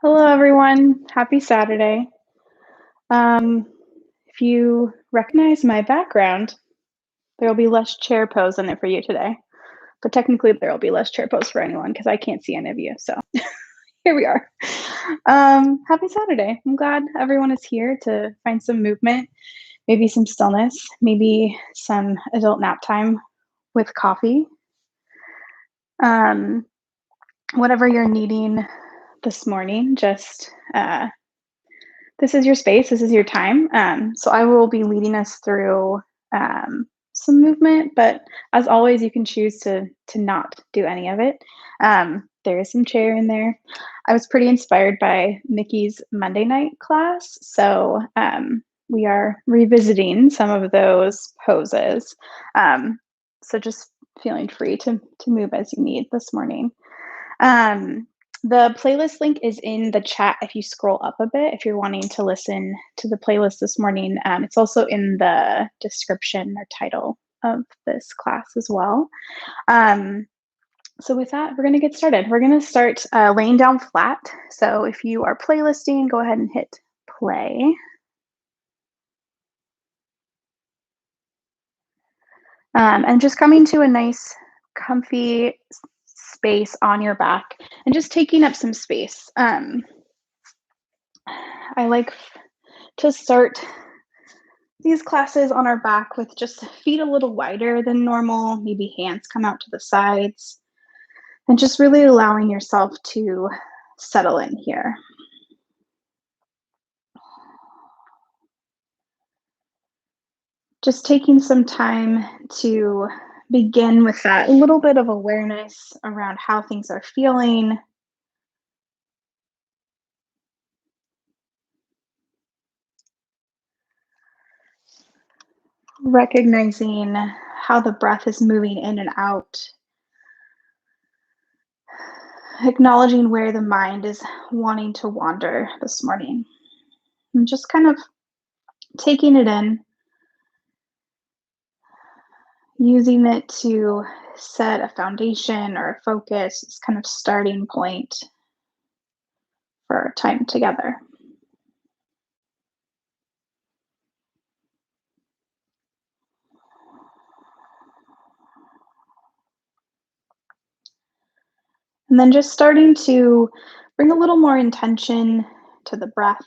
Hello, everyone. Happy Saturday. Um, if you recognize my background, there will be less chair pose in it for you today. But technically, there will be less chair pose for anyone because I can't see any of you. So here we are. Happy Saturday. I'm glad everyone is here to find some movement, maybe some stillness, maybe some adult nap time with coffee. Um, whatever you're needing this morning, just this is your space, this is your time. So I will be leading us through some movement, but as always, you can choose to not do any of it. There is some chair in there. I was pretty inspired by Nikki's Monday night class, so we are revisiting some of those poses. So just feeling free to move as you need this morning. Um, the playlist link is in the chat if you scroll up a bit, if you're wanting to listen to the playlist this morning. It's also in the description or title of this class as well. So with that, we're going to get started. We're going to start laying down flat. So if you are playlisting, go ahead and hit play. And just coming to a nice, comfy space on your back and just taking up some space. I like to start these classes on our back with just feet a little wider than normal, maybe hands come out to the sides, and just really allowing yourself to settle in here. Just taking some time to begin with that little bit of awareness around how things are feeling. Recognizing how the breath is moving in and out. Acknowledging where the mind is wanting to wander this morning. And just kind of taking it in, using it to set a foundation or a focus, this kind of starting point for our time together. And then just starting to bring a little more intention to the breath.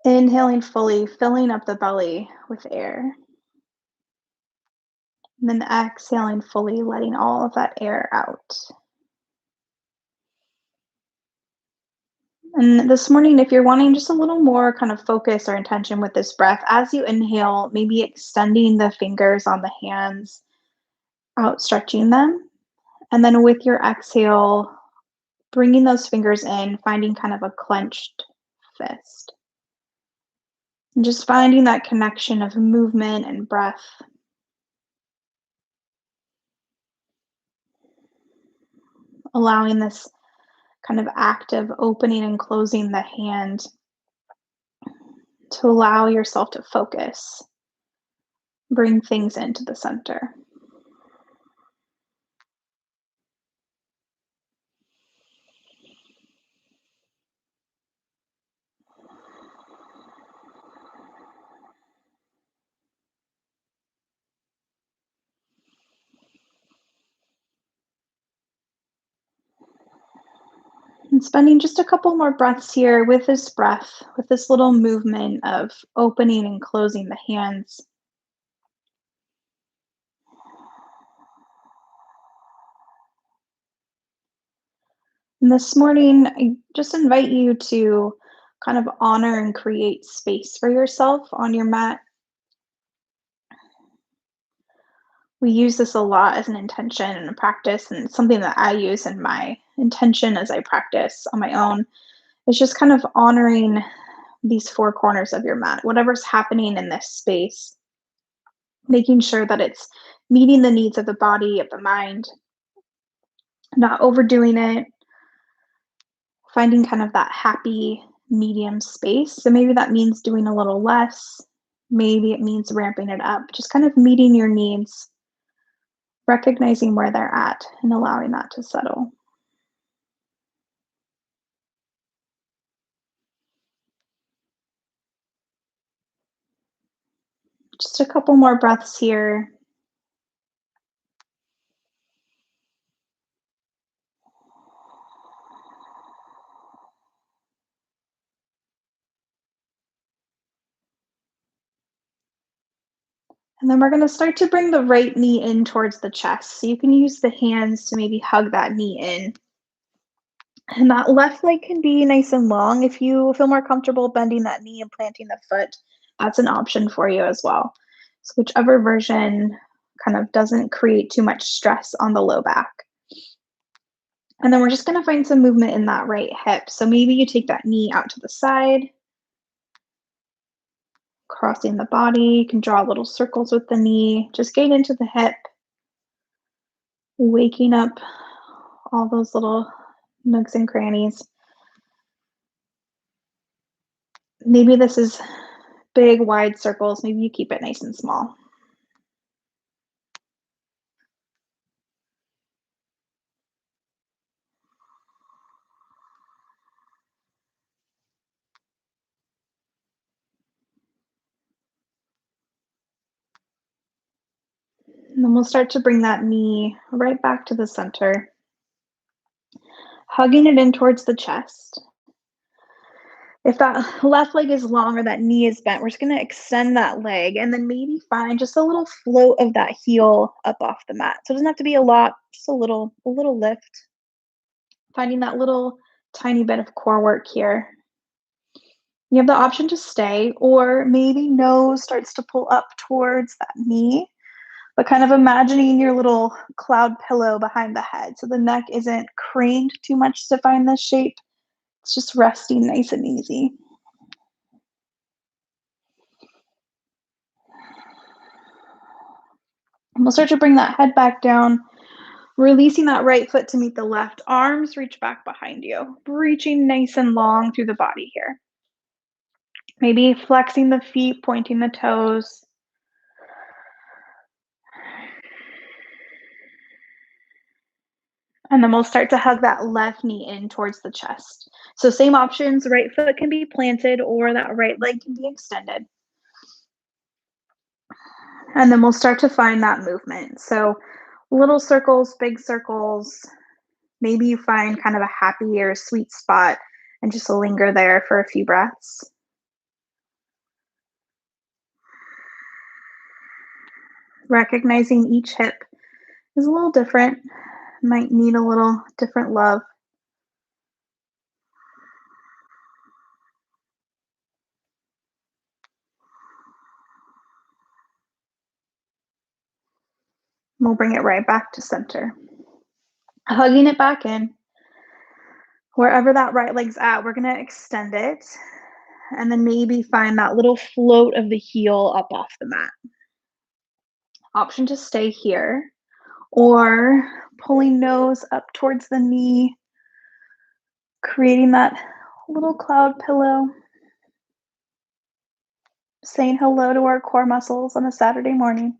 Inhaling fully, filling up the belly with air. And then exhaling fully, letting all of that air out. And this morning, if you're wanting just a little more kind of focus or intention with this breath, as you inhale, maybe extending the fingers on the hands, outstretching them. And then with your exhale, bringing those fingers in, finding kind of a clenched fist. And just finding that connection of movement and breath. Allowing this kind of act of opening and closing the hand to allow yourself to focus, bring things into the center. And spending just a couple more breaths here with this breath, with this little movement of opening and closing the hands. And this morning, I just invite you to kind of honor and create space for yourself on your mat. We use this a lot as an intention and a practice, and it's something that I use in my intention as I practice on my own. It's just kind of honoring these four corners of your mat, whatever's happening in this space, making sure that it's meeting the needs of the body, of the mind, not overdoing it, finding kind of that happy medium space. So maybe that means doing a little less, maybe it means ramping it up, just kind of meeting your needs, recognizing where they're at and allowing that to settle. Just a couple more breaths here. And then we're going to start to bring the right knee in towards the chest. So you can use the hands to maybe hug that knee in. And that left leg can be nice and long. If you feel more comfortable bending that knee and planting the foot, that's an option for you as well. So whichever version kind of doesn't create too much stress on the low back. And then we're just gonna find some movement in that right hip. So maybe you take that knee out to the side, crossing the body. You can draw little circles with the knee, just getting into the hip, waking up all those little nooks and crannies. Maybe this is big, wide circles. Maybe you keep it nice and small. And then we'll start to bring that knee right back to the center, hugging it in towards the chest. If that left leg is long or that knee is bent, we're just going to extend that leg and then maybe find just a little float of that heel up off the mat. So it doesn't have to be a lot, just a little lift. Finding that little tiny bit of core work here. You have the option to stay, or maybe nose starts to pull up towards that knee, but kind of imagining your little cloud pillow behind the head. So the neck isn't craned too much to find this shape. It's just resting nice and easy. And we'll start to bring that head back down, releasing that right foot to meet the left. Arms reach back behind you, reaching nice and long through the body here. Maybe flexing the feet, pointing the toes. And then we'll start to hug that left knee in towards the chest. So same options, right foot can be planted or that right leg can be extended. And then we'll start to find that movement. So little circles, big circles. Maybe you find kind of a happy or sweet spot and just linger there for a few breaths. Recognizing each hip is a little different, might need a little different love. We'll bring it right back to center. Hugging it back in. Wherever that right leg's at, we're gonna extend it and then maybe find that little float of the heel up off the mat. Option to stay here or pulling nose up towards the knee, creating that little cloud pillow, saying hello to our core muscles on a Saturday morning.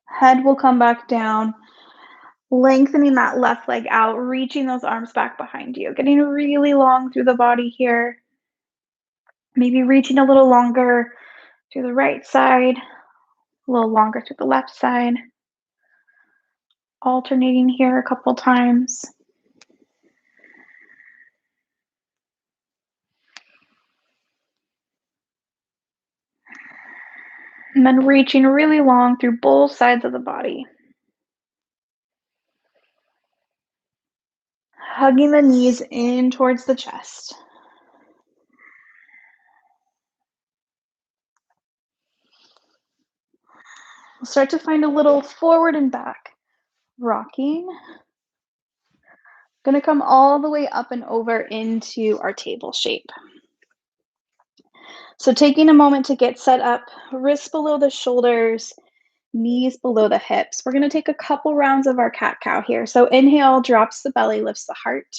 Head will come back down, lengthening that left leg out, reaching those arms back behind you, getting really long through the body here. Maybe reaching a little longer through the right side, a little longer through the left side. Alternating here a couple times. And then reaching really long through both sides of the body. Hugging the knees in towards the chest. We'll start to find a little forward and back. Rocking. Gonna come all the way up and over into our table shape. So taking a moment to get set up, wrists below the shoulders, knees below the hips. We're gonna take a couple rounds of our cat-cow here. So inhale, drops the belly, lifts the heart.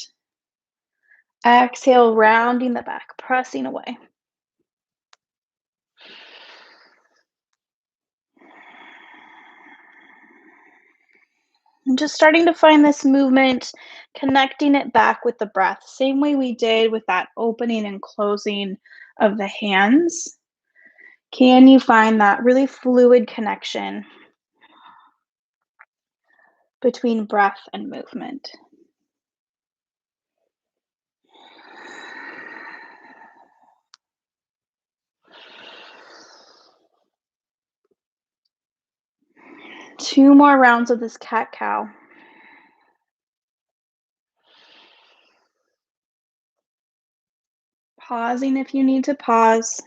Exhale, rounding the back, pressing away. And just starting to find this movement, Connecting it back with the breath, same way we did with that opening and closing of the hands. Can you find that really fluid connection between breath and movement? Two more rounds of this cat-cow. Pausing if you need to pause.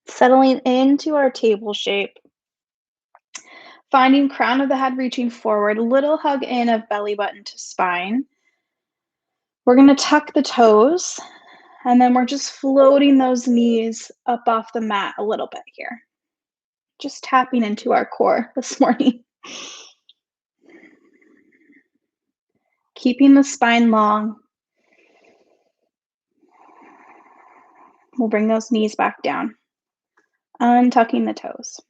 Settling into our table shape. Finding crown of the head reaching forward, little hug in of belly button to spine. We're going to tuck the toes, and then we're just floating those knees up off the mat a little bit here. Just tapping into our core this morning. Keeping the spine long. We'll bring those knees back down. Untucking the toes.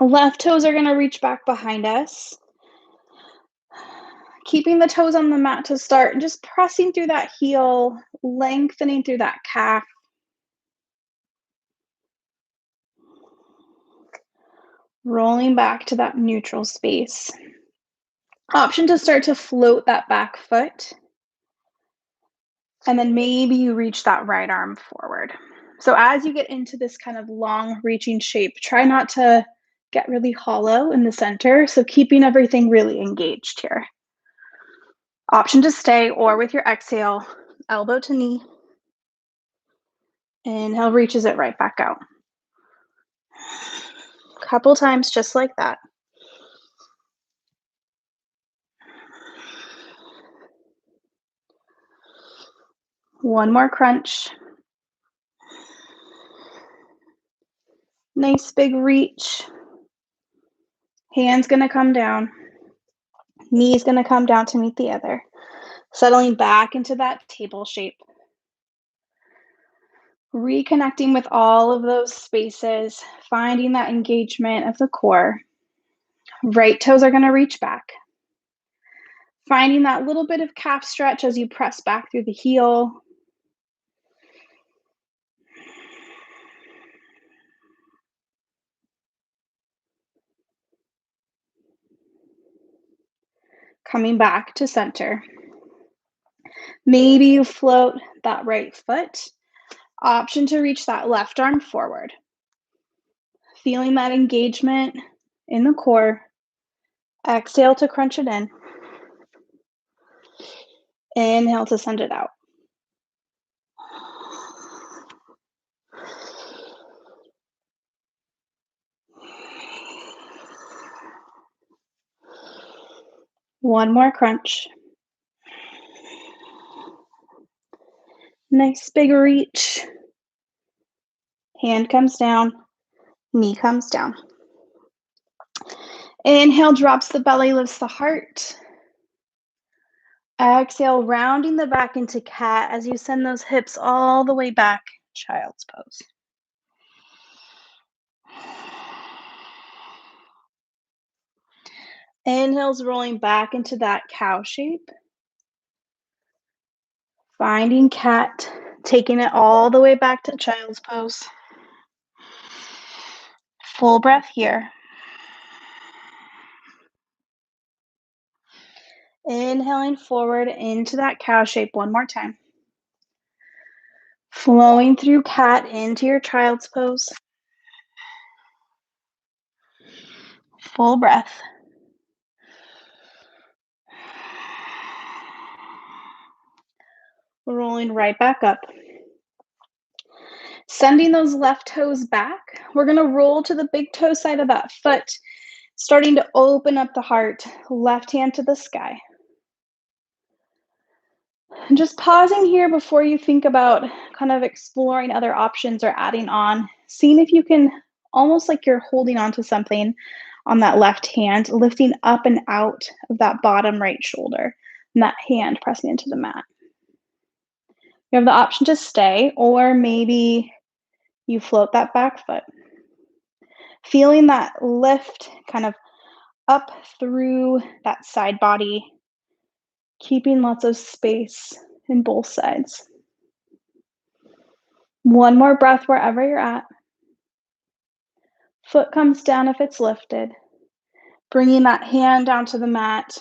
Left toes are going to reach back behind us. Keeping the toes on the mat to start and just pressing through that heel, lengthening through that calf. Rolling back to that neutral space. Option to start to float that back foot. And then maybe you reach that right arm forward. So as you get into this kind of long reaching shape, try not to get really hollow in the center. So keeping everything really engaged here. Option to stay, or with your exhale, elbow to knee. Inhale reaches it right back out. Couple times just like that. One more crunch. Nice big reach. Hand's gonna come down. Knee's gonna come down to meet the other. Settling back into that table shape. Reconnecting with all of those spaces, finding that engagement of the core. Right toes are gonna reach back. Finding that little bit of calf stretch as you press back through the heel. Coming back to center. Maybe you float that right foot. Option to reach that left arm forward. Feeling that engagement in the core. Exhale to crunch it in. Inhale to send it out. One more crunch. Nice big reach. Hand comes down, knee comes down. Inhale, drops the belly, lifts the heart. Exhale, rounding the back into cat as you send those hips all the way back, child's pose. Inhale's rolling back into that cow shape. Finding cat, taking it all the way back to child's pose. Full breath here. Inhaling forward into that cow shape one more time. Flowing through cat into your child's pose. Full breath. Rolling right back up. Sending those left toes back. We're going to roll to the big toe side of that foot, starting to open up the heart. Left hand to the sky. And just pausing here before you think about kind of exploring other options or adding on, seeing if you can, almost like you're holding on to something on that left hand, lifting up and out of that bottom right shoulder, and that hand pressing into the mat. You have the option to stay, or maybe you float that back foot. Feeling that lift kind of up through that side body, keeping lots of space in both sides. One more breath wherever you're at. Foot comes down if it's lifted. Bringing that hand down to the mat,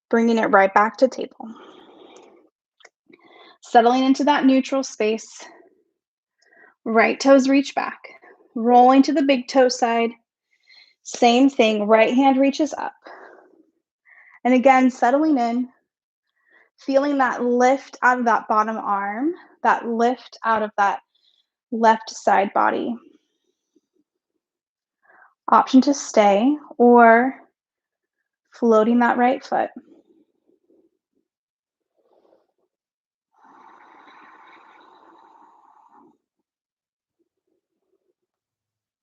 bringing it right back to table. Settling into that neutral space. Right toes reach back. Rolling to the big toe side. Same thing, right hand reaches up. And again, settling in, feeling that lift out of that bottom arm, that lift out of that left side body. Option to stay or floating that right foot.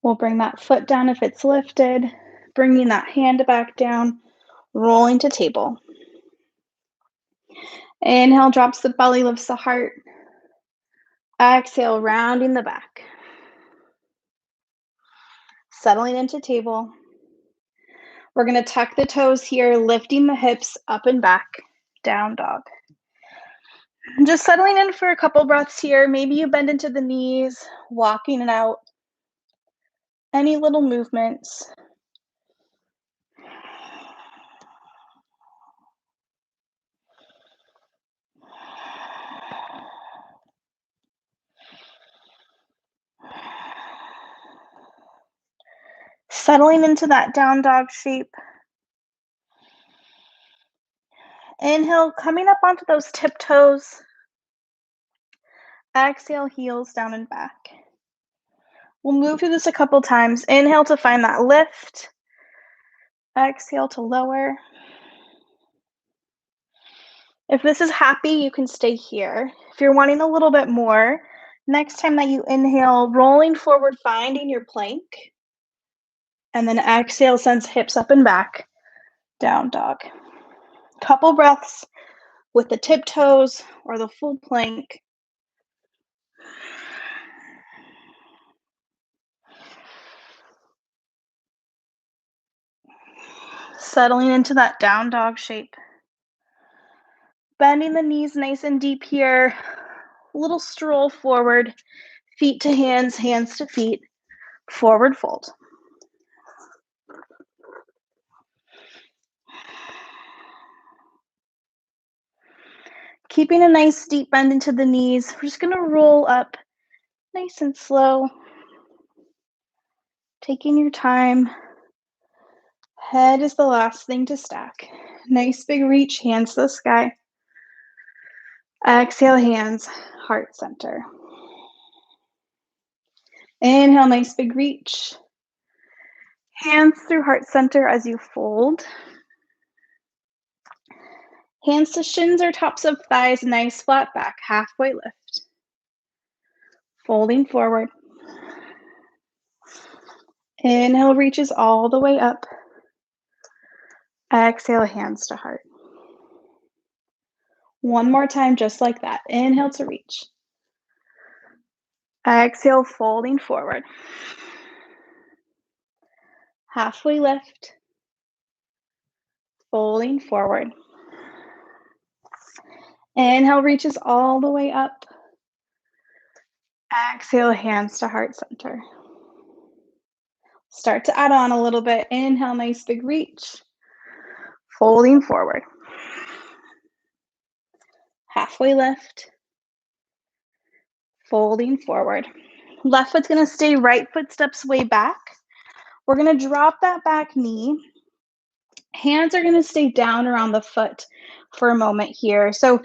We'll bring that foot down if it's lifted, bringing that hand back down, rolling to table. Inhale, drops the belly, lifts the heart. Exhale, rounding the back. Settling into table. We're going to tuck the toes here, lifting the hips up and back, down dog. Just settling in for a couple breaths here. Maybe you bend into the knees, walking it out. Any little movements. Settling into that down dog shape. Inhale, coming up onto those tiptoes. Exhale, heels down and back. We'll move through this a couple times. Inhale to find that lift. Exhale to lower. If this is happy, you can stay here. If you're wanting a little bit more, next time that you inhale, rolling forward, finding your plank. And then exhale, sends hips up and back, down dog. Couple breaths with the tiptoes or the full plank. Settling into that down dog shape. Bending the knees nice and deep here. A little stroll forward, feet to hands, hands to feet, forward fold. Keeping a nice deep bend into the knees. We're just gonna roll up nice and slow. Taking your time. Head is the last thing to stack. Nice big reach, hands to the sky. Exhale, hands, heart center. Inhale, nice big reach. Hands through heart center as you fold. Hands to shins or tops of thighs, nice flat back, halfway lift. Folding forward. Inhale, reaches all the way up. Exhale, hands to heart. One more time, just like that. Inhale to reach. Exhale, folding forward. Halfway lift. Folding forward. Inhale, reaches all the way up. Exhale, hands to heart center. Start to add on a little bit. Inhale, nice big reach. Folding forward. Halfway lift. Folding forward. Left foot's gonna stay, right foot steps way back. We're gonna drop that back knee. Hands are gonna stay down around the foot for a moment here. So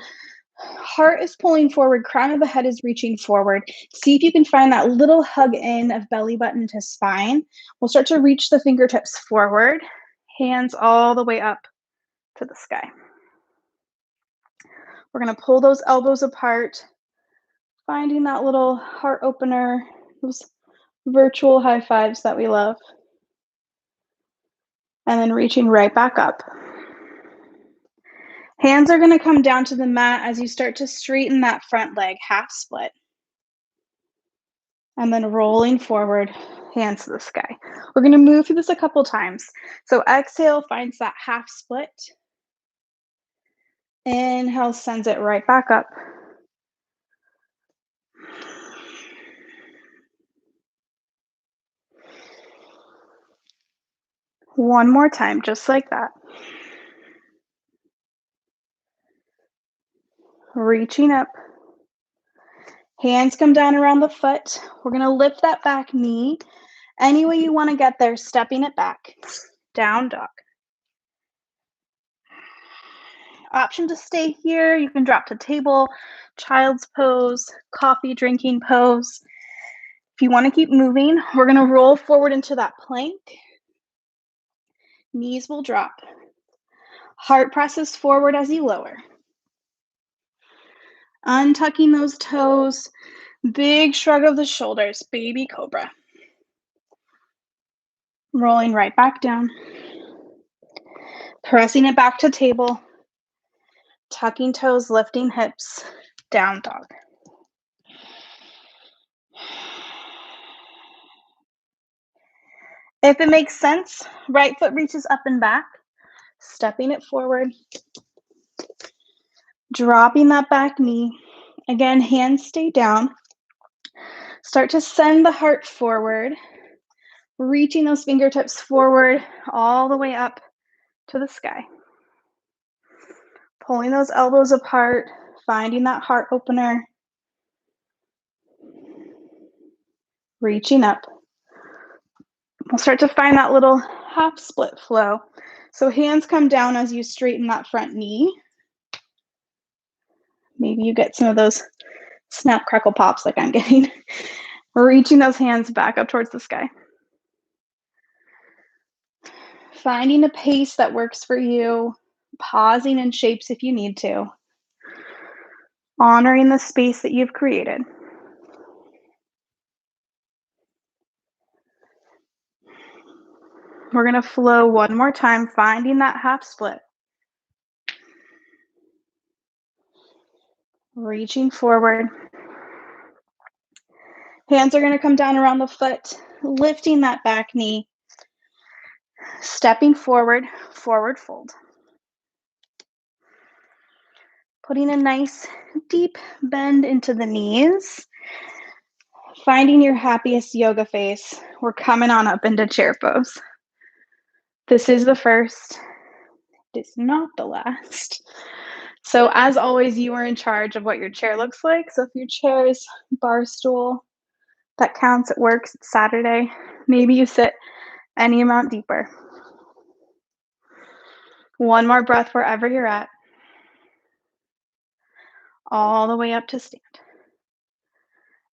heart is pulling forward, crown of the head is reaching forward. See if you can find that little hug in of belly button to spine. We'll start to reach the fingertips forward, hands all the way up to the sky. We're gonna pull those elbows apart, finding that little heart opener, those virtual high fives that we love. And then reaching right back up. Hands are going to come down to the mat as you start to straighten that front leg, half split. And then rolling forward, hands to the sky. We're going to move through this a couple times. So exhale finds that half split. Inhale sends it right back up. One more time, just like that. Reaching up. Hands come down around the foot. We're going to lift that back knee. Any way you want to get there, stepping it back. Down dog. Option to stay here. You can drop to table, child's pose, coffee drinking pose. If you want to keep moving, we're going to roll forward into that plank. Knees will drop. Heart presses forward as you lower. Untucking those toes. Big shrug of the shoulders, baby cobra. Rolling right back down. Pressing it back to table. Tucking toes, lifting hips, down dog. If it makes sense, right foot reaches up and back, stepping it forward, dropping that back knee. Again, hands stay down. Start to send the heart forward, reaching those fingertips forward all the way up to the sky. Pulling those elbows apart, finding that heart opener. Reaching up. We'll start to find that little half split flow. So hands come down as you straighten that front knee. Maybe you get some of those snap, crackle, pops like I'm getting. Reaching those hands back up towards the sky. Finding a pace that works for you. Pausing in shapes if you need to. Honoring the space that you've created. We're going to flow one more time, finding that half split. Reaching forward. Hands are going to come down around the foot, lifting that back knee. Stepping forward, forward fold. Putting a nice deep bend into the knees. Finding your happiest yoga face. We're coming on up into chair pose. This is the first. It's not the last. So as always, you are in charge of what your chair looks like. So if your chair is bar stool, that counts, it works, it's Saturday. Maybe you sit any amount deeper. One more breath wherever you're at. All the way up to stand.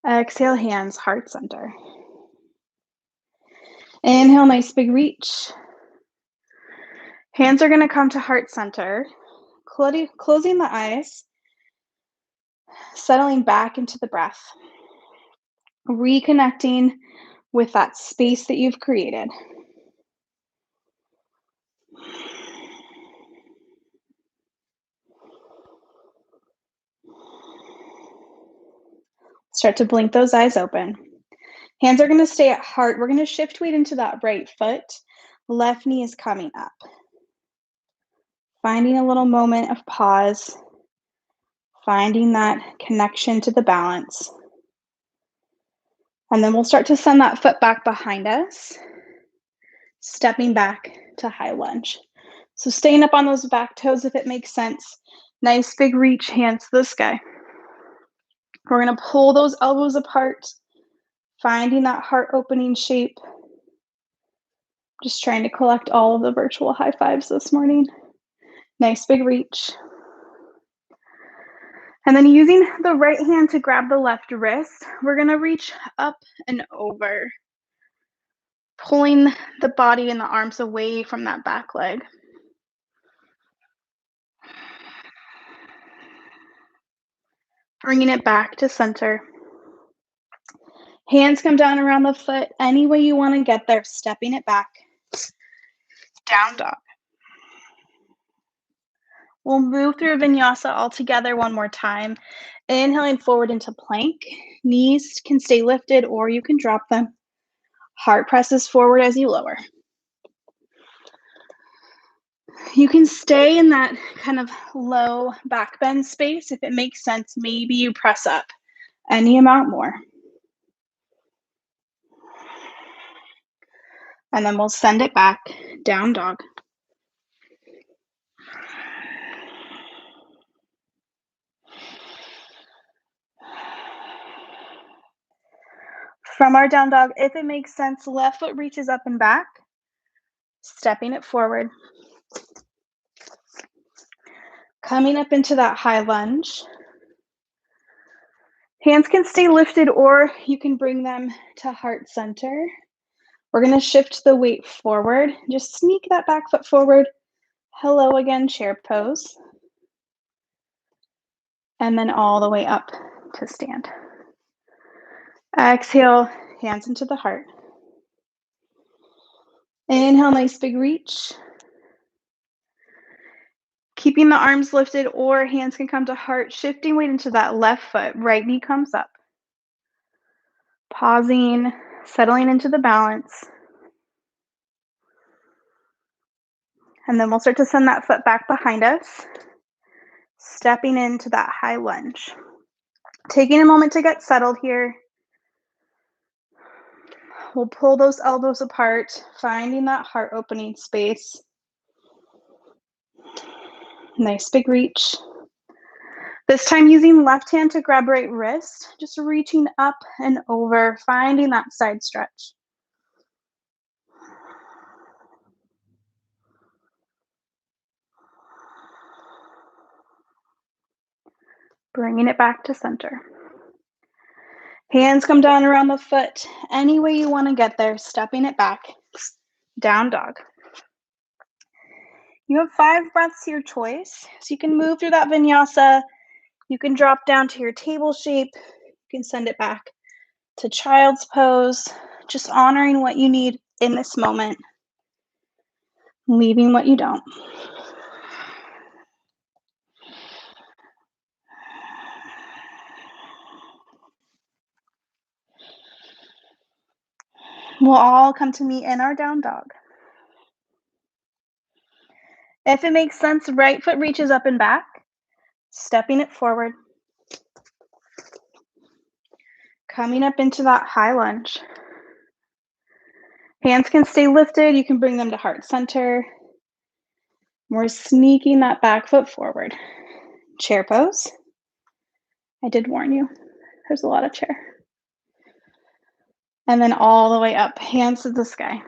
Exhale, hands, heart center. Inhale, nice big reach. Hands are going to come to heart center. Closing the eyes. Settling back into the breath. Reconnecting with that space that you've created. Start to blink those eyes open. Hands are going to stay at heart. We're going to shift weight into that right foot. Left knee is coming up. Finding a little moment of pause. Finding that connection to the balance. And then we'll start to send that foot back behind us. Stepping back to high lunge. So staying up on those back toes if it makes sense. Nice big reach, hands to the sky. We're going to pull those elbows apart. Finding that heart opening shape. Just trying to collect all of the virtual high fives this morning. Nice big reach. And then using the right hand to grab the left wrist, we're going to reach up and over. Pulling the body and the arms away from that back leg. Bringing it back to center. Hands come down around the foot. Any way you want to get there, stepping it back. Down dog. We'll move through vinyasa all together one more time. Inhaling forward into plank. Knees can stay lifted or you can drop them. Heart presses forward as you lower. You can stay in that kind of low back bend space. If it makes sense, maybe you press up any amount more. And then we'll send it back, down dog. From our down dog, if it makes sense, left foot reaches up and back, stepping it forward. Coming up into that high lunge. Hands can stay lifted or you can bring them to heart center. We're going to shift the weight forward. Just sneak that back foot forward. Hello again, chair pose. And then all the way up to stand. Exhale, hands into the heart. Inhale, nice big reach. Keeping the arms lifted or hands can come to heart, shifting weight into that left foot. Right knee comes up. Pausing, settling into the balance. And then we'll start to send that foot back behind us, stepping into that high lunge. Taking a moment to get settled here. We'll pull those elbows apart, finding that heart opening space. Nice big reach. This time using left hand to grab right wrist, just reaching up and over, finding that side stretch. Bringing it back to center. Hands come down around the foot, any way you want to get there, stepping it back, down dog. You have 5 breaths to your choice, so you can move through that vinyasa. You can drop down to your table shape. You can send it back to child's pose, just honoring what you need in this moment, leaving what you don't. We'll all come to meet in our down dog. If it makes sense, right foot reaches up and back, stepping it forward. Coming up into that high lunge. Hands can stay lifted. You can bring them to heart center. We're sneaking that back foot forward. Chair pose. I did warn you. There's a lot of chair. And then all the way up, hands to the sky.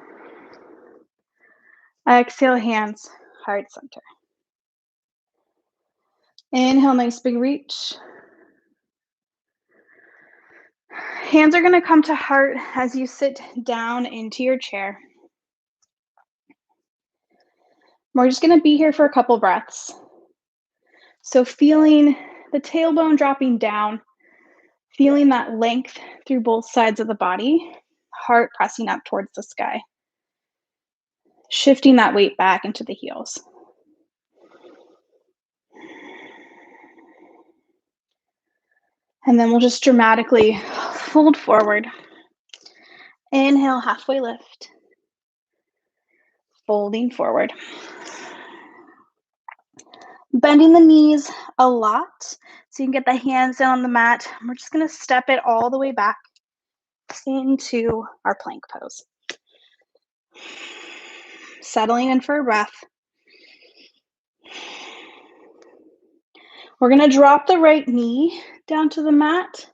Exhale, hands, heart center. Inhale, nice big reach. Hands are going to come to heart as you sit down into your chair. We're just going to be here for a couple breaths. So feeling the tailbone dropping down, feeling that length through both sides of the body, heart pressing up towards the sky. Shifting that weight back into the heels. And then we'll just dramatically fold forward. Inhale, halfway lift. Folding forward. Bending the knees a lot so you can get the hands down on the mat. We're just going to step it all the way back into our plank pose. Settling in for a breath. We're going to drop the right knee down to the mat.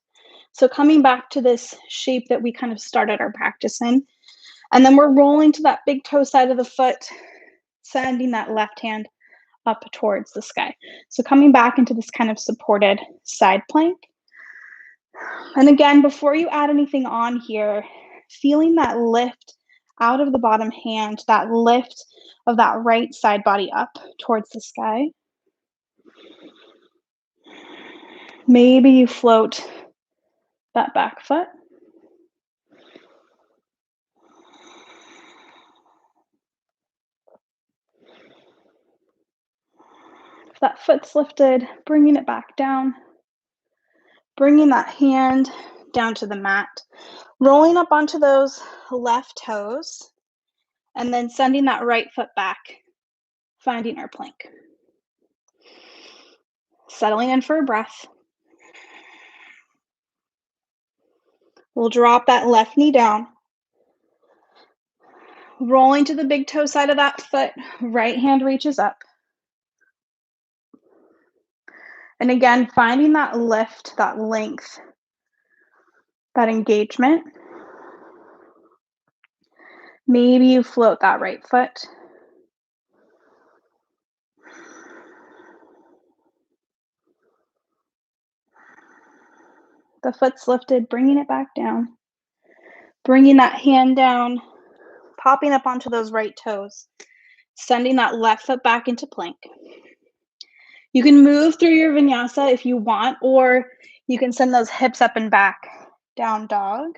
So coming back to this shape that we kind of started our practice in. And then we're rolling to that big toe side of the foot, sending that left hand up towards the sky. So coming back into this kind of supported side plank. And again, before you add anything on here, feeling that lift out of the bottom hand, that lift of that right side body up towards the sky. Maybe you float that back foot. that foot's lifted, bringing it back down, bringing that hand down to the mat, rolling up onto those left toes, and then sending that right foot back, finding our plank. Settling in for a breath. We'll drop that left knee down, rolling to the big toe side of that foot, right hand reaches up. And again, finding that lift, that length, that engagement. Maybe you float that right foot. The foot's lifted, bringing it back down. Bringing that hand down, popping up onto those right toes. Sending that left foot back into plank. You can move through your vinyasa if you want, or you can send those hips up and back. Down dog.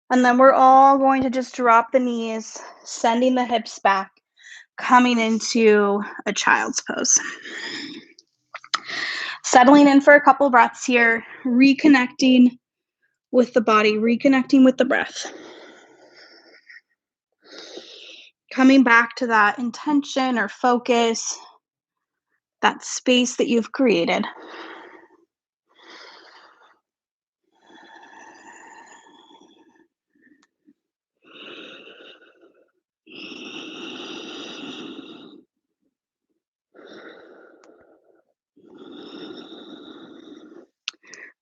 And then we're all going to just drop the knees, sending the hips back, coming into a child's pose. Settling in for a couple breaths here, reconnecting with the body, reconnecting with the breath. Coming back to that intention or focus, that space that you've created.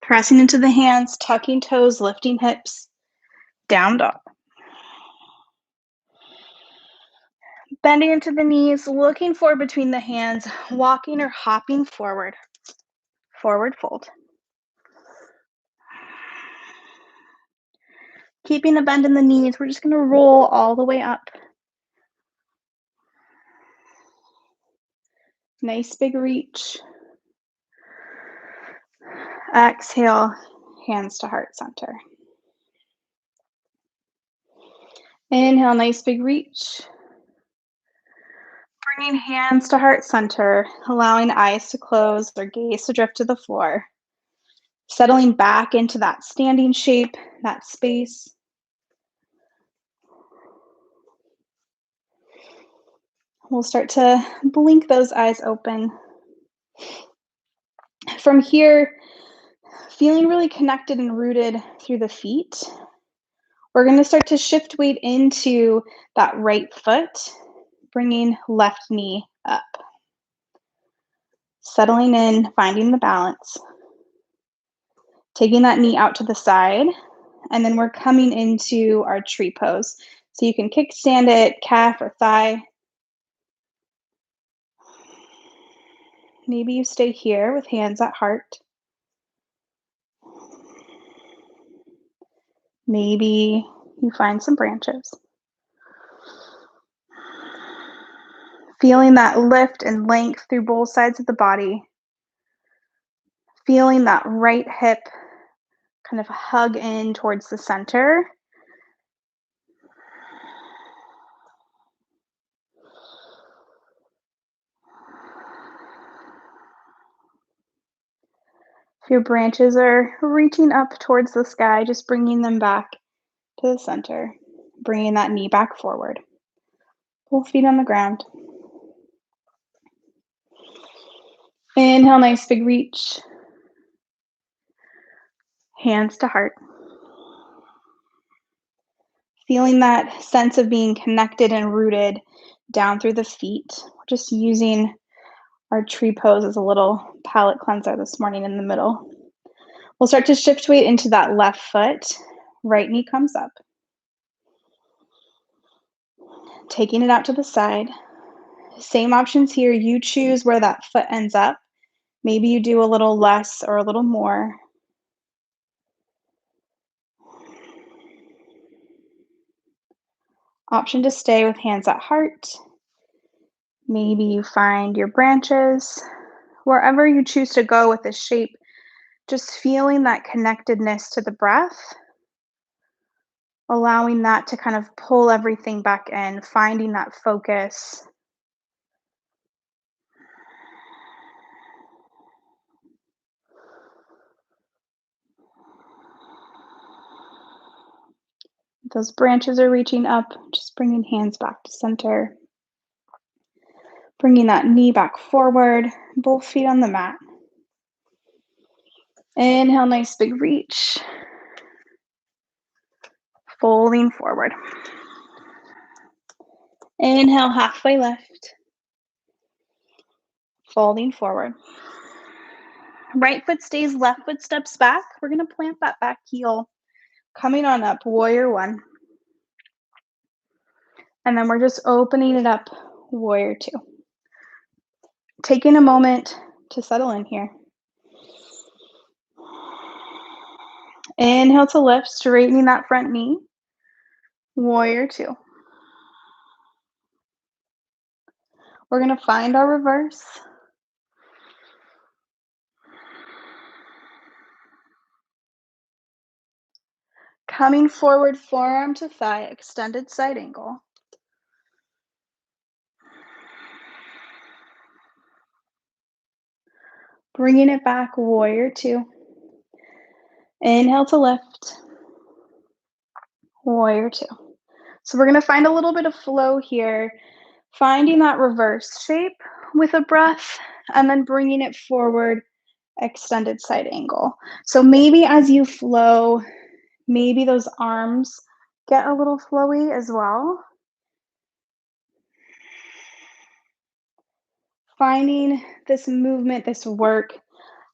Pressing into the hands, tucking toes, lifting hips, down dog. Bending into the knees, looking forward between the hands, walking or hopping forward. Forward fold. Keeping a bend in the knees, we're just going to roll all the way up. Nice big reach. Exhale, hands to heart center. Inhale, nice big reach. Bringing hands to heart center, allowing eyes to close or gaze to drift to the floor. Settling back into that standing shape, that space. We'll start to blink those eyes open. From here, feeling really connected and rooted through the feet, we're going to start to shift weight into that right foot, bringing left knee up. Settling in, finding the balance. Taking that knee out to the side, and then we're coming into our tree pose. So you can kickstand it, calf or thigh. Maybe you stay here with hands at heart. Maybe you find some branches. Feeling that lift and length through both sides of the body. Feeling that right hip kind of hug in towards the center. If your branches are reaching up towards the sky, just bringing them back to the center. Bringing that knee back forward. Both feet on the ground. Inhale, nice big reach. Hands to heart. Feeling that sense of being connected and rooted down through the feet. We're just using our tree pose as a little palate cleanser this morning in the middle. We'll start to shift weight into that left foot. Right knee comes up. Taking it out to the side. Same options here. You choose where that foot ends up. Maybe you do a little less or a little more. Option to stay with hands at heart. Maybe you find your branches. Wherever you choose to go with this shape, just feeling that connectedness to the breath. allowing that to kind of pull everything back in, finding that focus. Those branches are reaching up, just bringing hands back to center. Bringing that knee back forward, both feet on the mat. Inhale, nice big reach. Folding forward. Inhale, halfway lift. Folding forward. Right foot stays, left foot steps back. We're going to plant that back heel. Coming on up, warrior one. And then we're just opening it up, warrior two. Taking a moment to settle in here. Inhale to lift, straightening that front knee. Warrior two. We're going to find our reverse. Coming forward, forearm to thigh, extended side angle. Bringing it back, warrior two. Inhale to lift. Warrior two. So we're going to find a little bit of flow here, finding that reverse shape with a breath, and then bringing it forward, extended side angle. So maybe as you flow, maybe those arms get a little flowy as well. Finding this movement, this work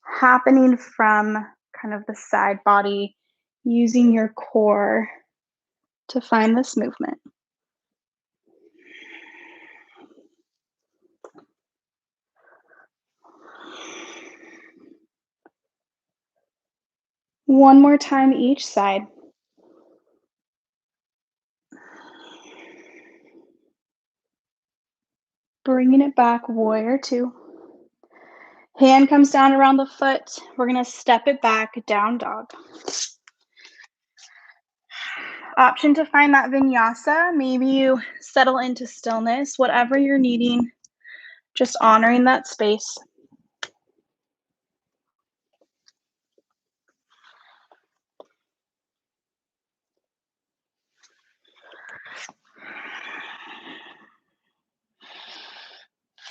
happening from kind of the side body, using your core to find this movement. One more time each side. Bringing it back, warrior two. Hand comes down around the foot. We're going to step it back, down dog. Option to find that vinyasa. Maybe you settle into stillness, whatever you're needing, just honoring that space.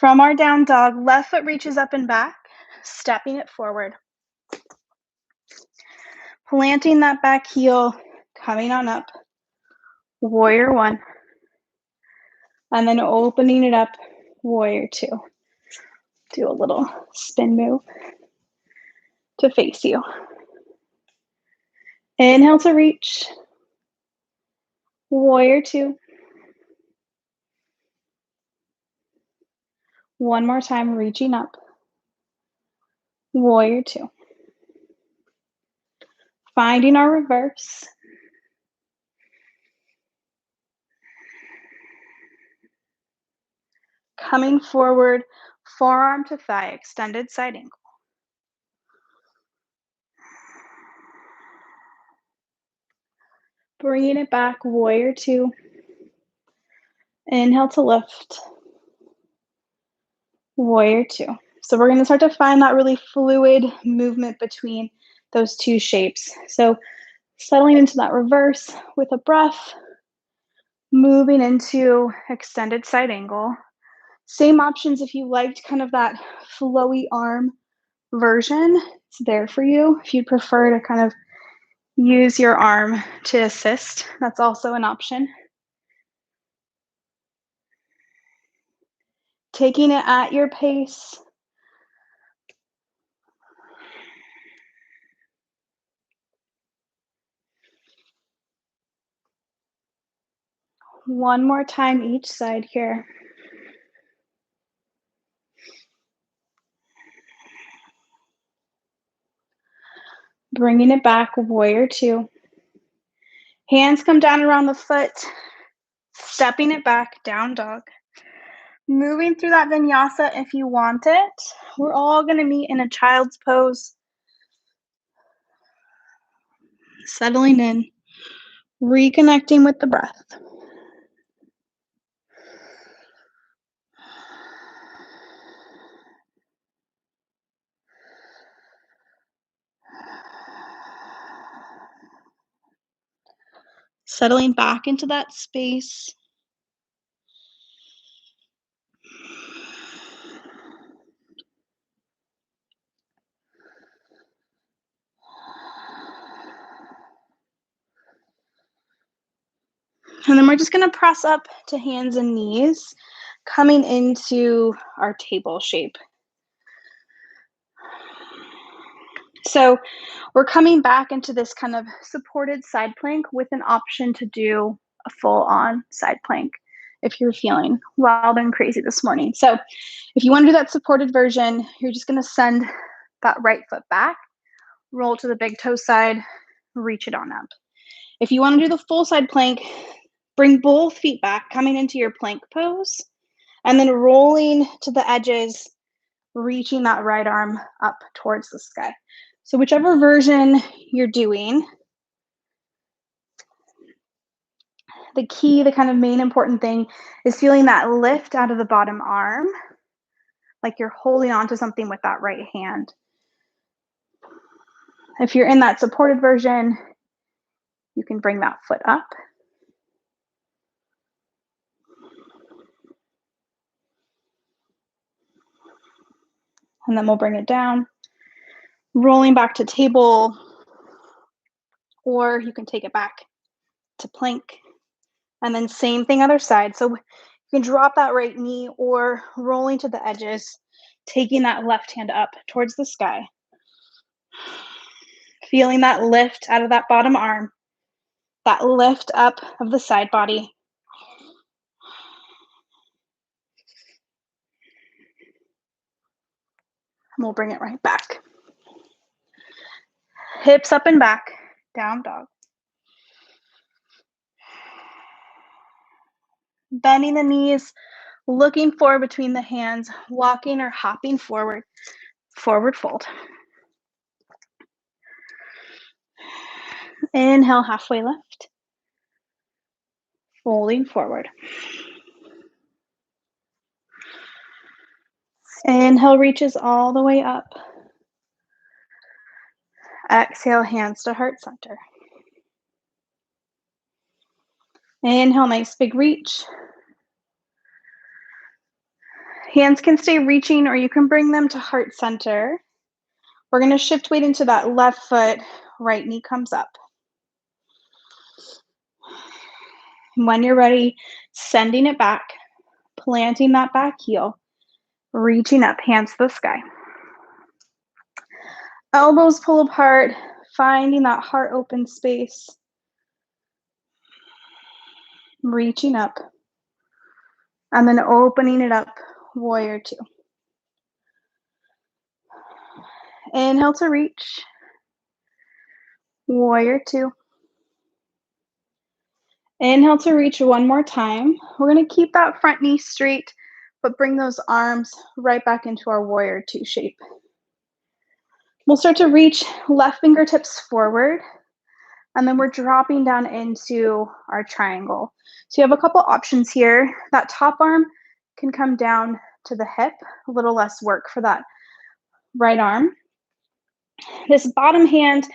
From our down dog, left foot reaches up and back, stepping it forward. Planting that back heel, coming on up, warrior one. And then opening it up, warrior two. Do a little spin move to face you. Inhale to reach, warrior two. One more time, reaching up, warrior two. Finding our reverse. Coming forward, forearm to thigh, extended side angle. Bringing it back, warrior two. Inhale to lift, warrior two. So we're going to start to find that really fluid movement between those two shapes. So settling into that reverse with a breath, moving into extended side angle. Same options if you liked kind of that flowy arm version. It's there for you. If you prefer to kind of use your arm to assist, that's also an option. Taking it at your pace. One more time each side here. Bringing it back, warrior two. Hands come down around the foot, stepping it back, down dog. Moving through that vinyasa if you want it. We're all going to meet in a child's pose. Settling in. Reconnecting with the breath. Settling back into that space. And then we're just going to press up to hands and knees, coming into our table shape. So we're coming back into this kind of supported side plank with an option to do a full-on side plank if you're feeling wild and crazy this morning. So if you want to do that supported version, you're just going to send that right foot back, roll to the big toe side, reach it on up. If you want to do the full side plank, bring both feet back, coming into your plank pose, and then rolling to the edges, reaching that right arm up towards the sky. So whichever version you're doing, the key, the kind of main important thing is feeling that lift out of the bottom arm, like you're holding on to something with that right hand. If you're in that supported version, you can bring that foot up. And then we'll bring it down, rolling back to table, or you can take it back to plank. And then same thing other side. So you can drop that right knee or rolling to the edges, taking that left hand up towards the sky. Feeling that lift out of that bottom arm, that lift up of the side body. And we'll bring it right back. Hips up and back, down dog. Bending the knees, looking forward between the hands, walking or hopping forward, forward fold. Inhale, halfway lift. Folding forward. Inhale, reaches all the way up. Exhale, hands to heart center. Inhale, nice big reach. Hands can stay reaching or you can bring them to heart center. We're going to shift weight into that left foot, right knee comes up. When you're ready, sending it back, planting that back heel, reaching up, hands to the sky. Elbows pull apart, finding that heart open space. Reaching up. And then opening it up, warrior two. Inhale to reach. Warrior two. Inhale to reach one more time. We're going to keep that front knee straight, but bring those arms right back into our warrior two shape. We'll start to reach left fingertips forward, and then we're dropping down into our triangle. So you have a couple options here. That top arm can come down to the hip, a little less work for that right arm. This bottom hand,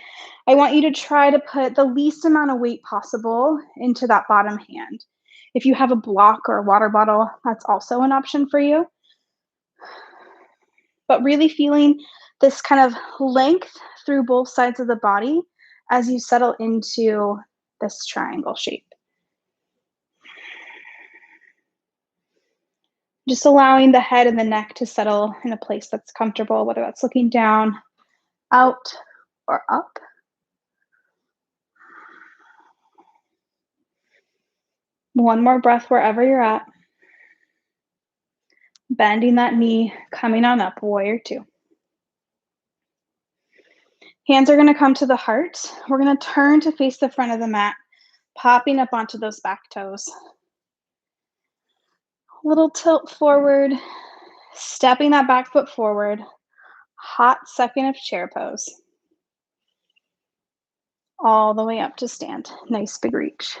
I want you to try to put the least amount of weight possible into that bottom hand. If you have a block or a water bottle, that's also an option for you. But really feeling this kind of length through both sides of the body as you settle into this triangle shape. Just allowing the head and the neck to settle in a place that's comfortable, whether that's looking down, out, or up. One more breath wherever you're at. Bending that knee, coming on up, warrior two. Hands are going to come to the heart. We're going to turn to face the front of the mat, popping up onto those back toes. Little tilt forward, stepping that back foot forward. Hot second of chair pose. all the way up to stand. Nice big reach.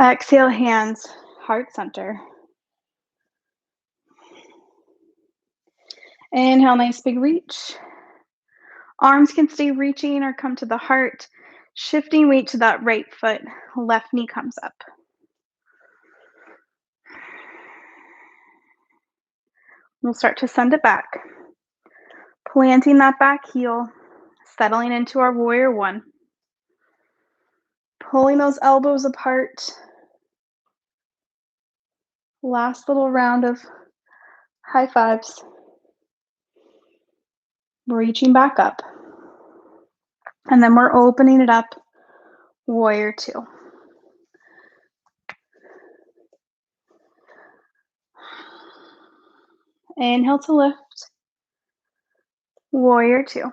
Exhale, hands, heart center. Inhale, nice big reach. Arms can stay reaching or come to the heart. Shifting weight to that right foot. Left knee comes up. We'll start to send it back. Planting that back heel. Settling into our warrior one. Pulling those elbows apart. Last little round of high fives. Reaching back up. And then we're opening it up. Warrior two. Inhale to lift. Warrior two.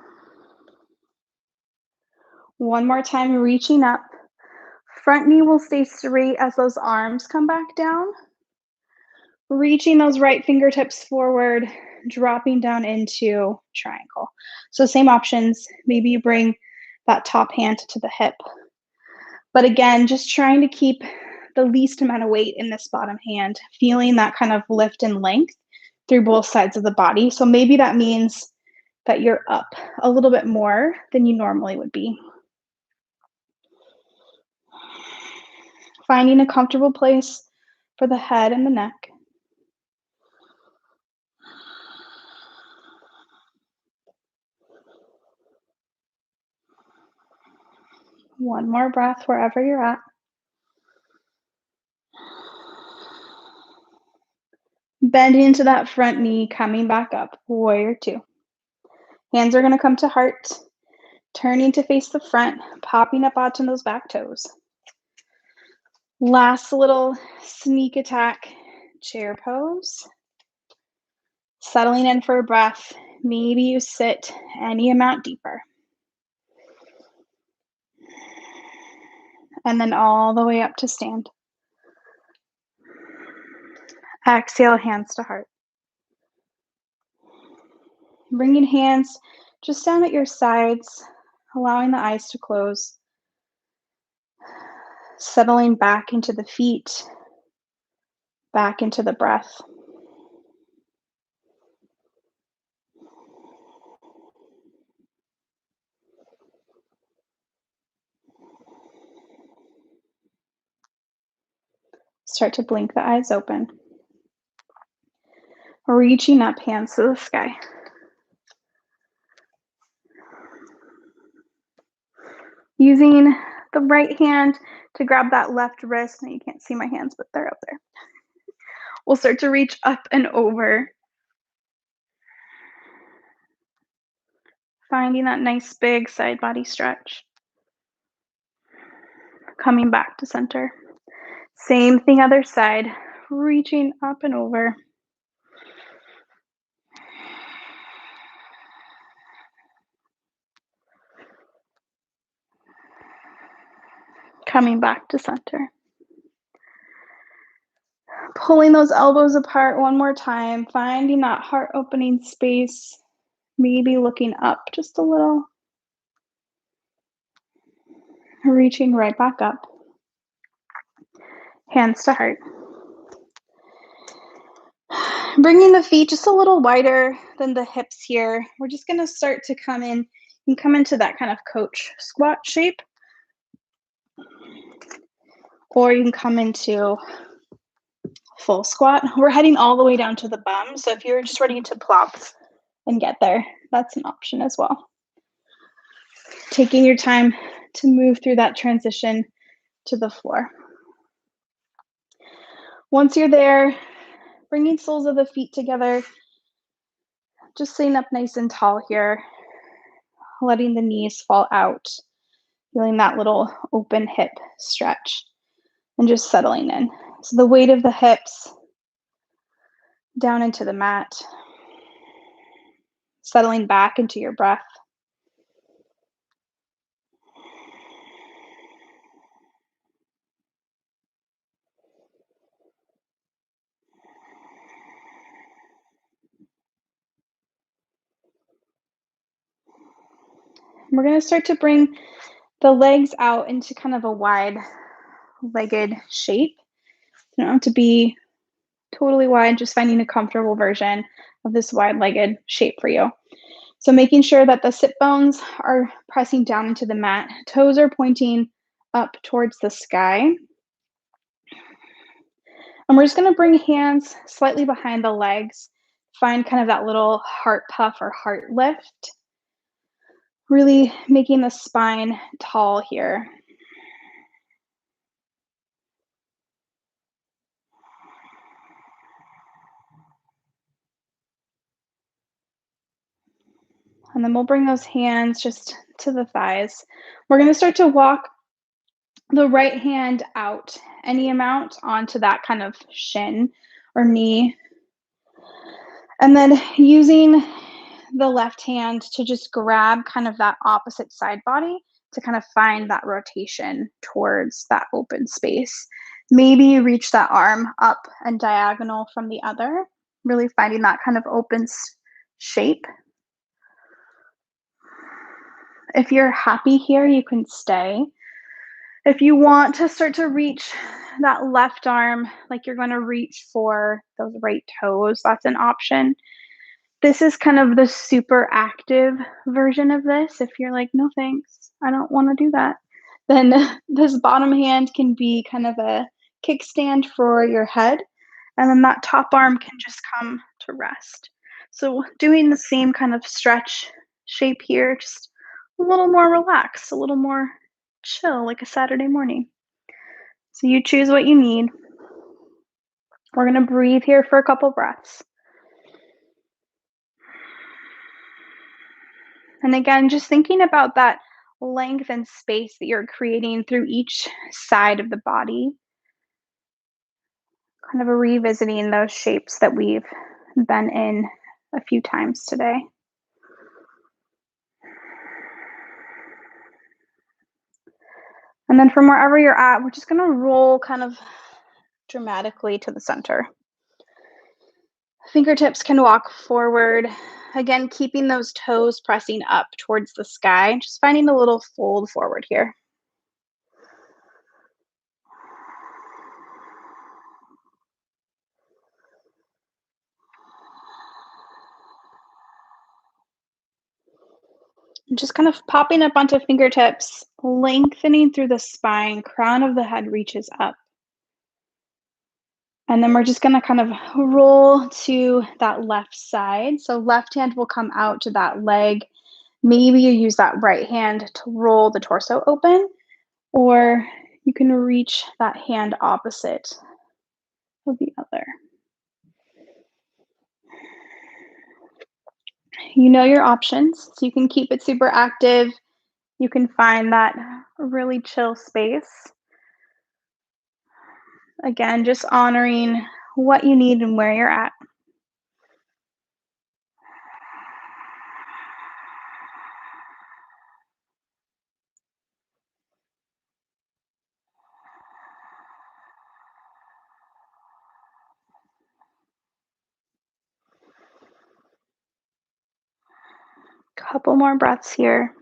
One more time, reaching up. Front knee will stay straight as those arms come back down. Reaching those right fingertips forward, dropping down into triangle. So same options. Maybe you bring that top hand to the hip. But again, just trying to keep the least amount of weight in this bottom hand, feeling that kind of lift and length through both sides of the body. So maybe that means that you're up a little bit more than you normally would be. Finding a comfortable place for the head and the neck. One more breath wherever you're at. Bending into that front knee, coming back up. Warrior two. Hands are going to come to heart. Turning to face the front, popping up onto those back toes. Last little sneak attack, chair pose. Settling in for a breath. Maybe you sit any amount deeper. And then all the way up to stand. Exhale, hands to heart. Bringing hands just down at your sides, allowing the eyes to close. Settling back into the feet, back into the breath. Start to blink the eyes open. Reaching up, hands to the sky. Using the right hand to grab that left wrist. Now you can't see my hands, but they're up there. We'll start to reach up and over. Finding that nice big side body stretch. Coming back to center. Same thing other side. Reaching up and over. Coming back to center. Pulling those elbows apart one more time. Finding that heart opening space. Maybe looking up just a little. Reaching right back up. Hands to heart. Bringing the feet just a little wider than the hips here. We're just going to start to come in. You can come into that kind of coach squat shape. Or you can come into full squat. We're heading all the way down to the bum. So if you're just ready to plop and get there, that's an option as well. Taking your time to move through that transition to the floor. Once you're there, bringing soles of the feet together, just sitting up nice and tall here, letting the knees fall out, feeling that little open hip stretch, and just settling in. So the weight of the hips down into the mat, settling back into your breath. We're going to start to bring the legs out into kind of a wide-legged shape. You don't have to be totally wide, just finding a comfortable version of this wide-legged shape for you. So making sure that the sit bones are pressing down into the mat, toes are pointing up towards the sky. And we're just going to bring hands slightly behind the legs, find kind of that little heart puff or heart lift, really making the spine tall here. And then we'll bring those hands just to the thighs. We're going to start to walk the right hand out any amount onto that kind of shin or knee. And then using the left hand to just grab kind of that opposite side body to kind of find that rotation towards that open space. Maybe you reach that arm up and diagonal from the other, really finding that kind of open shape. If you're happy here, you can stay. If you want to start to reach that left arm, like you're going to reach for those right toes, that's an option. This is kind of the super active version of this. If you're like, no thanks, I don't want to do that, then this bottom hand can be kind of a kickstand for your head. And then that top arm can just come to rest. So doing the same kind of stretch shape here, just a little more relaxed, a little more chill, like a Saturday morning. So you choose what you need. We're going to breathe here for a couple breaths. And again, just thinking about that length and space that you're creating through each side of the body. Kind of revisiting those shapes that we've been in a few times today. And then from wherever you're at, we're just going to roll kind of dramatically to the center. Fingertips can walk forward. Again, keeping those toes pressing up towards the sky, just finding a little fold forward here. And just kind of popping up onto fingertips, lengthening through the spine, crown of the head reaches up. And then we're just going to kind of roll to that left side. So left hand will come out to that leg. Maybe you use that right hand to roll the torso open, or you can reach that hand opposite of the other. You know your options, so you can keep it super active. You can find that really chill space. Again, just honoring what you need and where you're at. Couple more breaths here.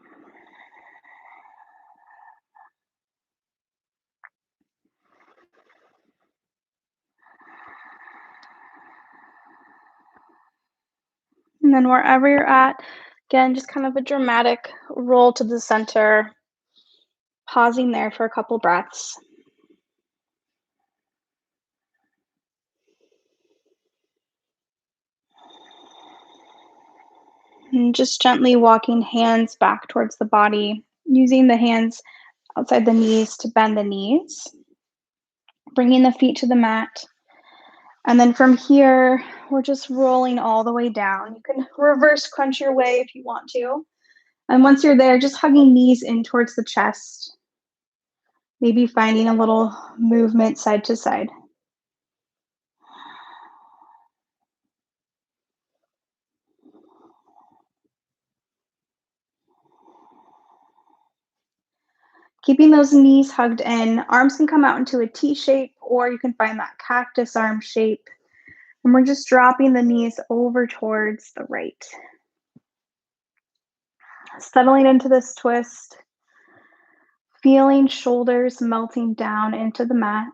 And then wherever you're at, again, just kind of a dramatic roll to the center, pausing there for a couple breaths. And just gently walking hands back towards the body, using the hands outside the knees to bend the knees, bringing the feet to the mat. And then from here, we're just rolling all the way down. You can reverse crunch your way if you want to. And once you're there, just hugging knees in towards the chest, maybe finding a little movement side to side. Keeping those knees hugged in, arms can come out into a T shape, or you can find that cactus arm shape. And we're just dropping the knees over towards the right. Settling into this twist, feeling shoulders melting down into the mat.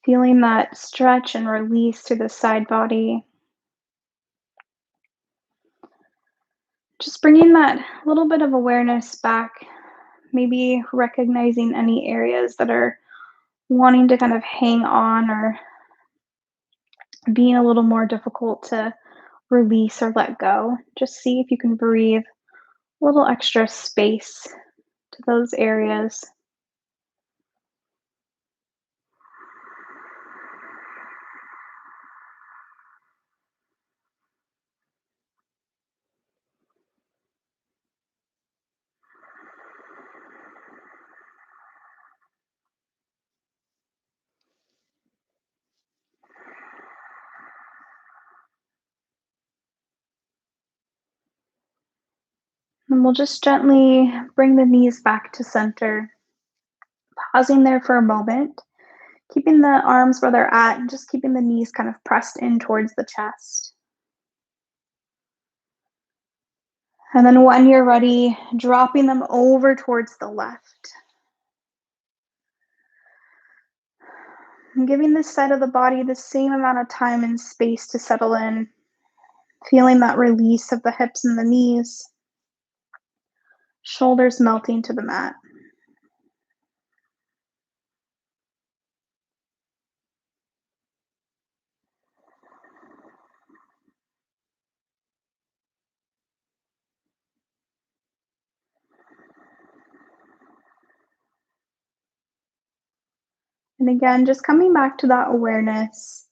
Feeling that stretch and release through the side body. Just bringing that little bit of awareness back, maybe recognizing any areas that are wanting to kind of hang on or being a little more difficult to release or let go. Just see if you can breathe a little extra space to those areas. And we'll just gently bring the knees back to center, pausing there for a moment, keeping the arms where they're at and just keeping the knees kind of pressed in towards the chest. And then when you're ready, dropping them over towards the left. And giving this side of the body the same amount of time and space to settle in, feeling that release of the hips and the knees, shoulders melting to the mat. And again, just coming back to that awareness,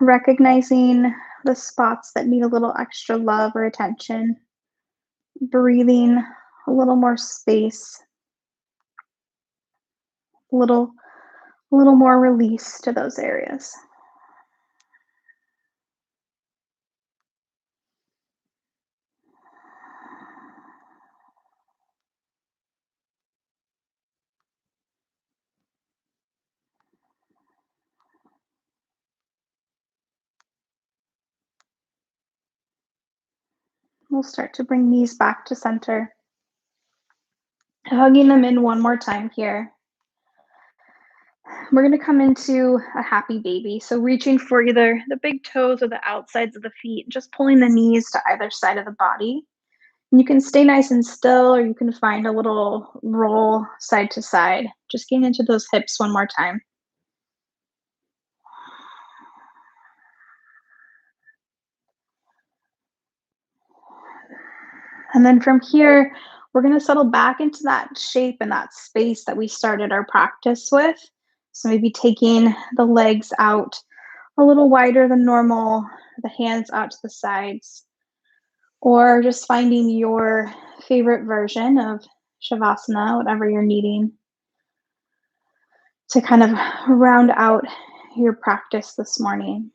recognizing the spots that need a little extra love or attention, breathing a little more space, a little more release to those areas. We'll start to bring knees back to center, hugging them in one more time here. We're going to come into a happy baby. So reaching for either the big toes or the outsides of the feet, just pulling the knees to either side of the body. And you can stay nice and still, or you can find a little roll side to side. Just getting into those hips one more time. And then from here, we're going to settle back into that shape and that space that we started our practice with. So maybe taking the legs out a little wider than normal, the hands out to the sides, or just finding your favorite version of Shavasana, whatever you're needing to kind of round out your practice this morning.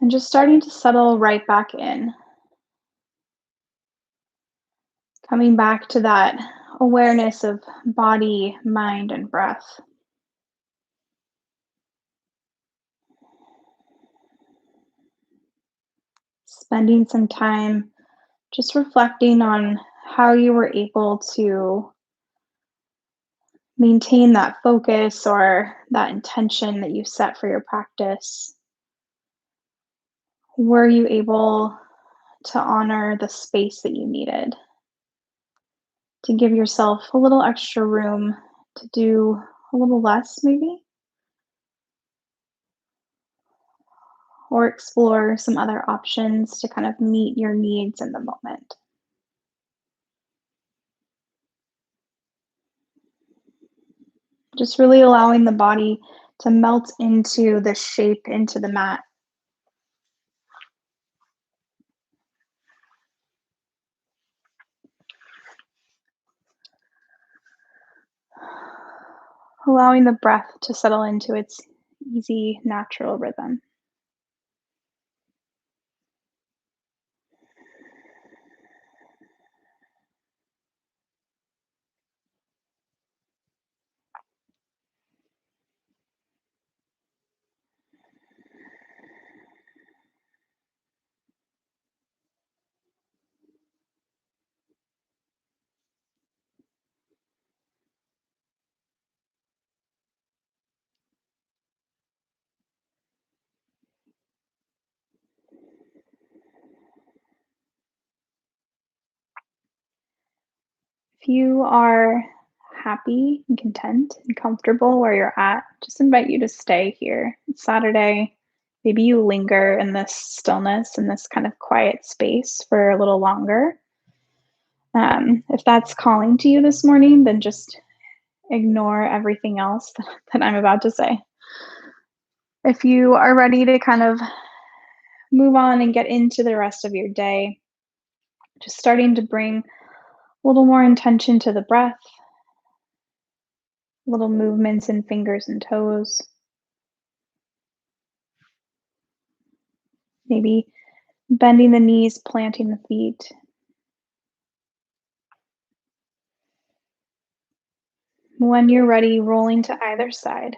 And just starting to settle right back in. Coming back to that awareness of body, mind, and breath. Spending some time just reflecting on how you were able to maintain that focus or that intention that you set for your practice. Were you able to honor the space that you needed? To give yourself a little extra room to do a little less, maybe? Or explore some other options to kind of meet your needs in the moment. Just really allowing the body to melt into the shape, into the mat. Allowing the breath to settle into its easy, natural rhythm. If you are happy and content and comfortable where you're at, just invite you to stay here. It's Saturday. Maybe you linger in this stillness and this kind of quiet space for a little longer. If that's calling to you this morning, then just ignore everything else that I'm about to say. If you are ready to kind of move on and get into the rest of your day, just starting to bring a little more intention to the breath, little movements in fingers and toes, maybe bending the knees, planting the feet. When you're ready, rolling to either side.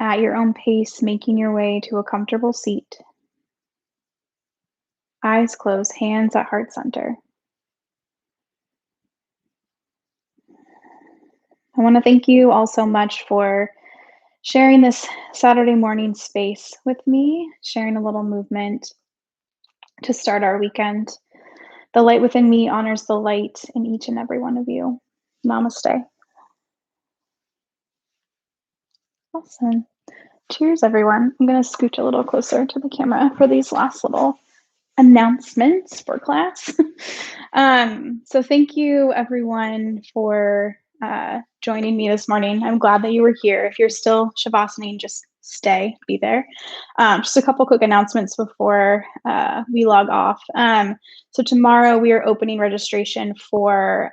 At your own pace, making your way to a comfortable seat. Eyes closed, hands at heart center. I want to thank you all so much for sharing this Saturday morning space with me, sharing a little movement to start our weekend. The light within me honors the light in each and every one of you. Namaste. Awesome. Cheers, everyone. I'm going to scooch a little closer to the camera for these last little announcements for class. So thank you, everyone, for joining me this morning. I'm glad that you were here. If you're still Shavasana, just stay, be there. Just a couple quick announcements before we log off. So tomorrow we are opening registration for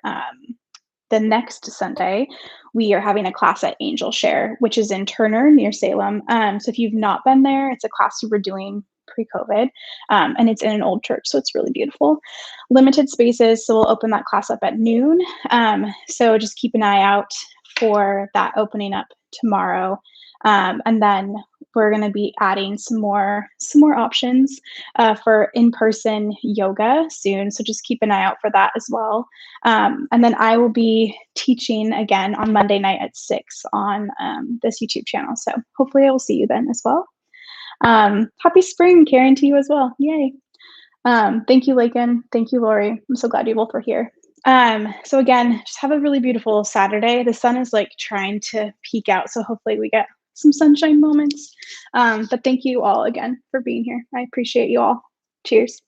the next Sunday. We are having a class at Angel Share, which is in Turner near Salem. So if you've not been there, it's a class we were doing pre-COVID, and it's in an old church, so it's really beautiful. Limited spaces, so we'll open that class up at noon. So just keep an eye out for that opening up tomorrow, and then we're going to be adding some more options for in-person yoga soon. So just keep an eye out for that as well. And then I will be teaching again on Monday night at 6 on this YouTube channel. So hopefully I will see you then as well. Happy spring, Karen, to you as well. Yay. Thank you, Lakin. Thank you, Lori. I'm so glad you both were here. So again, just have a really beautiful Saturday. The sun is like trying to peek out, so hopefully we get some sunshine moments. But thank you all again for being here. I appreciate you all. Cheers.